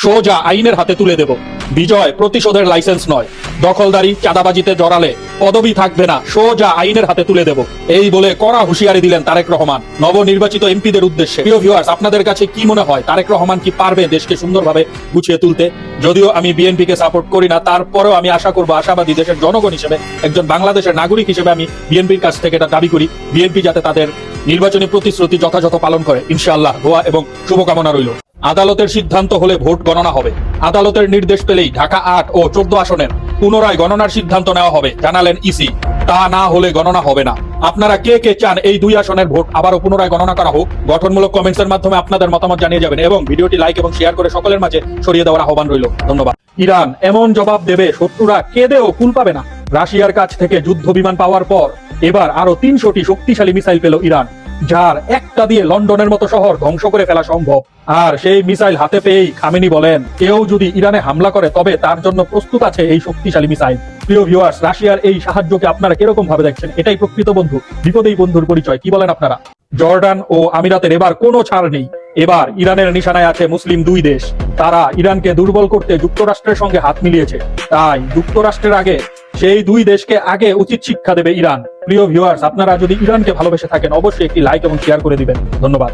সোজা আইনের হাতে তুলে দেব। বিজয় প্রতিশোধের লাইসেন্স নয়, দখলদারি চাঁদাবাজিতে জড়ালে পদবি থাকবে না, সোজা আইনের হাতে তুলে দেব। এই বলে কড়া হুঁশিয়ারি দিলেন তারেক রহমান নবনির্বাচিত এমপিদের উদ্দেশ্যে। প্রিয় ভিউয়ার্স, আপনাদের কাছে কি মনে হয় তারেক রহমান কি পারবে দেশকে সুন্দরভাবে গুছিয়ে তুলতে? যদিও আমি বিএনপিকে সাপোর্ট করি না, তারপরেও আমি আশা করবো, আশাবাদী দেশের জনগণ হিসেবে, একজন বাংলাদেশের নাগরিক হিসেবে আমি বিএনপির কাছ থেকে এটা দাবি করি, বিএনপি যাতে তাদের নির্বাচনী প্রতিশ্রুতি যথাযথ পালন করে। ইনশাআল্লাহ দোয়া এবং শুভকামনা রইল। আদালতের সিদ্ধান্ত হলে ভোট গণনা হবে। আদালতের নির্দেশ পেলেই ঢাকা ৮ ও ১৪ আসনের পুনরায় গণনার সিদ্ধান্ত নেওয়া হবে, জানালেন ইসি। তা না হলে গণনা হবে না। আপনারা কে কে চান এই ২ আসনের ভোট আবারও পুনরায় গণনা করা হোক? গঠনমূলক কমেন্টস এর মাধ্যমে আপনাদের মতামত জানিয়ে যাবেন এবং ভিডিওটি লাইক এবং শেয়ার করে সকলের মাঝে ছড়িয়ে দেওয়ার আহ্বান রইল। ধন্যবাদ। ইরান এমন জবাব দেবে, শত্রুরা কেঁদেও কুল পাবে না। রাশিয়ার কাছ থেকে যুদ্ধ বিমান পাওয়ার পর এবার আরো ৩০০টি শক্তিশালী মিসাইল পেল ইরান, যার একটা দিয়ে লন্ডনের মতো শহর ধ্বংস করে ফেলা সম্ভব। আর সেই মিসাইল হাতে পেয়েই খামেনি বলেন, কেউ যদি ইরানে হামলা করে তবে তার জন্য প্রস্তুত আছে এই শক্তিশালী মিসাইল। প্রিয় ভিউয়ার্স, রাশিয়ার এই সাহায্যকে আপনারা কিরকম ভাবে দেখছেন? এটাই প্রকৃত বন্ধু, বিপদেই বন্ধুর পরিচয়। কি বলেন আপনারা? জর্ডান ও আমিরাতের এবার কোনো ছাড় নেই। এবার ইরানের নিশানায় আছে মুসলিম ২ দেশ। তারা ইরানকে দুর্বল করতে যুক্তরাষ্ট্রের সঙ্গে হাত মিলিয়েছে। তাই যুক্তরাষ্ট্রের আগে সেই ২ দেশকে আগে উচিত শিক্ষা দেবে ইরান। প্রিয় ভিউয়ার্স, আপনারা যদি ইরানকে ভালোবেসে থাকেন অবশ্যই একটি লাইক এবং শেয়ার করে দিবেন। ধন্যবাদ।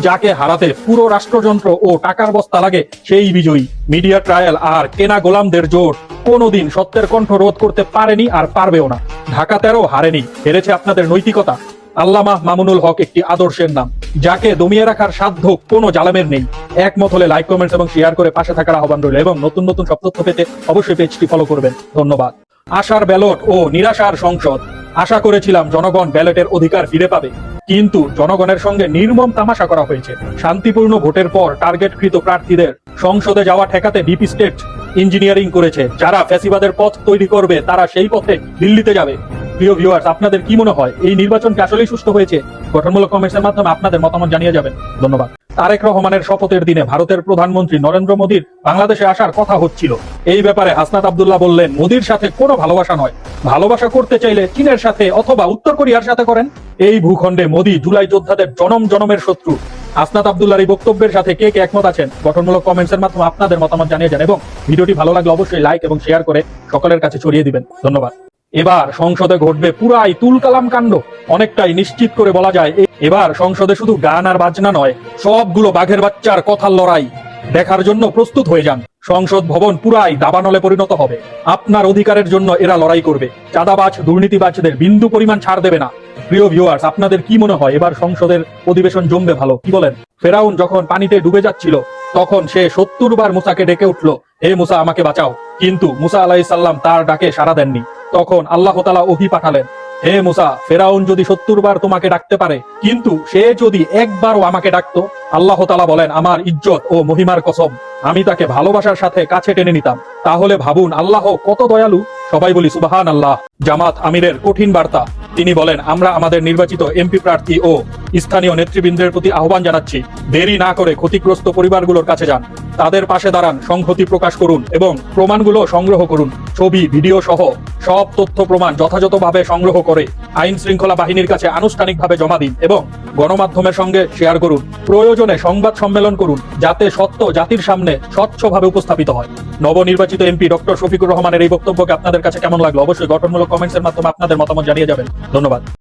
যাকে হারাতে পুরো রাষ্ট্রযন্ত্র ও টাকার বস্তা লাগে সেই বিজয়ী। মিডিয়া ট্রায়াল আর কেনা গোলামদের জোট কোনোদিন সত্যের কণ্ঠ রোধ করতে পারেনি আর পারবেও না। ঢাকা ১৩ হারেনি, হেরেছে আপনাদের নৈতিকতা। আল্লামা মামুনুল হক একটি আদর্শের নাম, যাকে দমিয়ে রাখার সাধ্য কোনো জালেমের নেই। একমত হলে লাইক, কমেন্টস এবং শেয়ার করে পাশে থাকার আহ্বান রইল এবং নতুন নতুন সব তথ্য পেতে অবশ্যই পেজটি ফলো করবেন। ধন্যবাদ। আশার ব্যালট ও নিরাশার সংসদ। আশা করেছিলাম জনগণ ব্যালটের অধিকার ফিরে পাবে, কিন্তু জনগণের সঙ্গে নির্মম তামাশা করা হয়েছে। শান্তিপূর্ণ ভোটের পর টার্গেটকৃত প্রার্থীদের সংসদে যাওয়া ঠেকাতে ডিপ স্টেট ইঞ্জিনিয়ারিং করেছে। যারা ফ্যাসিবাদের পথ তৈরি করবে তারা সেই পথে দিল্লিতে যাবে। প্রিয় ভিউয়ার্স, আপনাদের কি মনে হয় এই নির্বাচন কি আসলেই সুষ্ঠু হয়েছে? গঠনমূলক কমেন্টসের মাধ্যমে আপনাদের মতামত জানিয়ে যাবেন। ধন্যবাদ। তারেক রহমানের শপথের দিনে ভারতের প্রধানমন্ত্রী নরেন্দ্র মোদীর বাংলাদেশে আসার কথা হচ্ছিল। এই ব্যাপারে হাসনাত আব্দুল্লাহ বললেন, মোদীর সাথে কোনো ভালোবাসা নয়, ভালোবাসা করতে চাইলে চীনের সাথে অথবা উত্তর কোরিয়ার সাথে করেন। এই ভূখণ্ডে মোদী জুলাই যোদ্ধাদের জনম জনমের শত্রু। হাসনাত আব্দুল্লাহর এই বক্তব্যের সাথে কে কে একমত আছেন গঠনমূলক কমেন্টসের মাধ্যমে আপনাদের মতামত জানিয়ে যান এবং ভিডিওটি ভালো লাগলে অবশ্যই লাইক এবং শেয়ার করে সকলের কাছে ছড়িয়ে দিবেন। ধন্যবাদ। এবার সংসদে ঘটবে পুরাই তুলকালাম কাণ্ড। অনেকটাই নিশ্চিত করে বলা যায়, এবার সংসদে শুধু গান আর বাজনা নয়, সবগুলো বাঘের বাচ্চার কথার লড়াই দেখার জন্য প্রস্তুত হয়ে যান। সংসদ ভবন পুরাই দাবানলে পরিণত হবে। আপনার অধিকারের জন্য এরা লড়াই করবে। চাঁদাবাজ দুর্নীতিবাজদের বিন্দু পরিমাণ ছাড় দেবে না। প্রিয় ভিউয়ার্স, আপনাদের কি মনে হয় এবার সংসদের অধিবেশন জমবে ভালো? কি বলেন? ফেরাউন যখন পানিতে ডুবে যাচ্ছিল তখন সে ৭০ বার মুসাকে ডেকে উঠল, হে মুসা আমাকে বাঁচাও। কিন্তু মুসা আলাইহিস সালাম তার ডাকে সাড়া দেননি। তখন আল্লাহ তাআলা ওহী পাঠালেন, হে মুসা, ফেরাউন যদি ৭০ বার তোমাকে ডাকতে পারে, কিন্তু সে যদি একবারও আমাকে ডাকতো, আল্লাহ তাআলা বলেন, আমার ইজ্জত ও মহিমার কসম, আমি তাকে ভালোবাসার সাথে কাছে টেনে নিতাম। তাহলে ভাবুন আল্লাহ কত দয়ালু। সবাই বলি সুবহানাল্লাহ। জামাত আমিরের কঠিন বার্তা। তিনি বলেন, আমরা আমাদের নির্বাচিত এমপি প্রার্থী ও স্থানীয় নেতৃবৃন্দের প্রতি আহ্বান জানাচ্ছি, দেরি না করে ক্ষতিগ্রস্ত পরিবারগুলোর কাছে যান, তাদের পাশে দাঁড়ান, সংহতি প্রকাশ করুন এবং প্রমাণগুলো সংগ্রহ করুন। ছবি, ভিডিও সহ সব তথ্য প্রমাণ যথাযথভাবে সংগ্রহ করে আইন শৃঙ্খলা বাহিনীর কাছে আনুষ্ঠানিকভাবে জমা দিন এবং গণমাধ্যমের সঙ্গে শেয়ার করুন। প্রয়োজনে সংবাদ সম্মেলন করুন, যাতে সত্য জাতির সামনে স্বচ্ছভাবে উপস্থাপিত হয়। নবনির্বাচিত এমপি ডক্টর শফিকুর রহমানের এই বক্তব্যকে আপনাদের কাছে কেমন লাগলো অবশ্যই গঠনমূলক কমেন্টসের মাধ্যমে আপনাদের মতামত জানিয়ে যাবেন। ধন্যবাদ।